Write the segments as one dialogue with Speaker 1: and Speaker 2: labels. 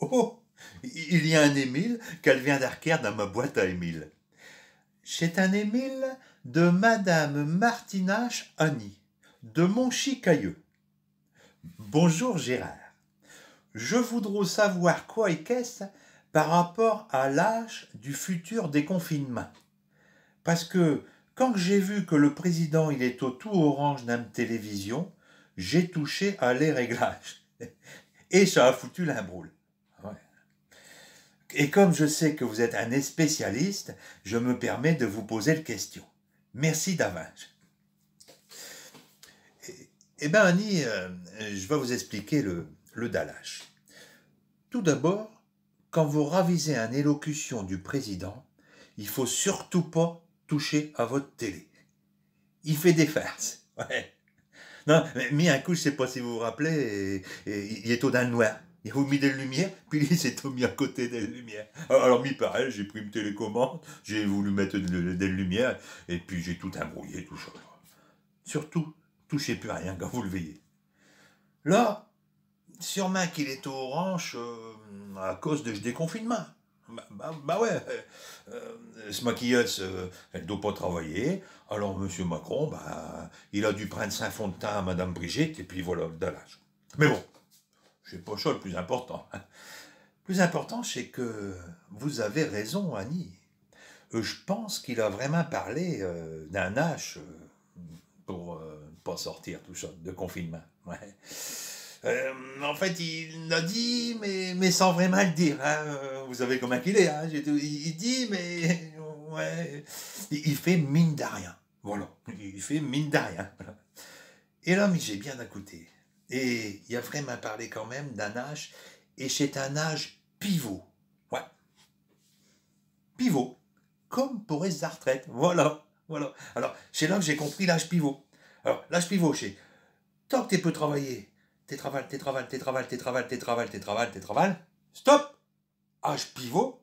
Speaker 1: Oh, il y a un Émile qu'elle vient d'arquer dans ma boîte à Émile. C'est un Émile de Madame Martinache Annie, de Montchicailleux. Bonjour Gérard. Je voudrais savoir quoi et qu'est-ce par rapport à l'âge du futur déconfinement. Parce que quand j'ai vu que le président il est au tout orange dans la télévision, j'ai touché à les réglages. Et ça a foutu l'imbroule. Ouais. Et comme je sais que vous êtes un spécialiste, je me permets de vous poser la question. Merci d'avance. Eh bien, Annie, je vais vous expliquer le dallage. Tout d'abord, quand vous ravisez une élocution du président, il faut surtout pas toucher à votre télé. Il fait des farces. Ouais. Non, mais un coup, je sais pas si vous vous rappelez, il est au dans le noir. Il vous mis des lumières, puis il s'est mis à côté des lumières. Alors, pareil, j'ai pris une télécommande, j'ai voulu mettre des lumières, et puis j'ai tout embrouillé, tout ça. Surtout, touchez plus à rien quand vous le veillez. Là, sûrement qu'il est orange à cause de ce déconfinement. Bah ouais, ce maquilleuse, elle ne doit pas travailler. Alors Monsieur Macron, bah, il a dû prendre 5 fonds de teint à Madame Brigitte, et puis voilà, le dallage. Mais bon, c'est pas ça le plus important. Le plus important, c'est que vous avez raison, Annie. Je pense qu'il a vraiment parlé d'un âge pour pas sortir tout ça, de confinement. Ouais. En fait, il l'a dit, mais sans vraiment le dire. Hein. Vous savez comment il est. Hein. Il dit, mais ouais, il fait mine de rien. Voilà, il fait mine de rien. Et là, mais j'ai bien écouté. Et il a vraiment parlé quand même d'un âge, et c'est un âge pivot. Ouais, pivot. Comme pour les retraites. Voilà, voilà. Alors, c'est là que j'ai compris l'âge pivot. Alors, l'âge pivot, c'est tant que tu peux travailler, t'es travail, t'es travail, t'es travail, t'es travail, t'es travail, t'es travail, t'es travail. Stop. Âge pivot.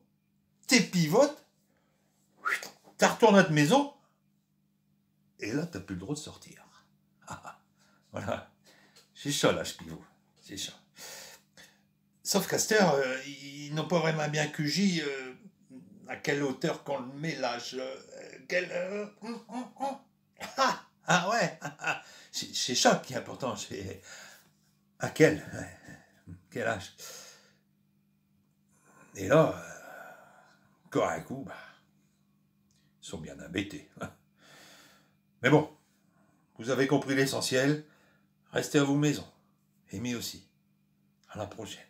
Speaker 1: T'es pivotes. T'as retourné à ta maison. Et là, t'as plus le droit de sortir. Voilà. C'est ça l'âge pivot. C'est ça. Sauf qu'Aster, ils n'ont pas vraiment bien QJ à quelle hauteur qu'on le met l'âge. Ah ouais. C'est ça qui est important. C'est à quel âge. Et là, corps à coup, bah, ils sont bien embêtés. Mais bon, vous avez compris l'essentiel. Restez à vos maisons. Aimez aussi. À la prochaine.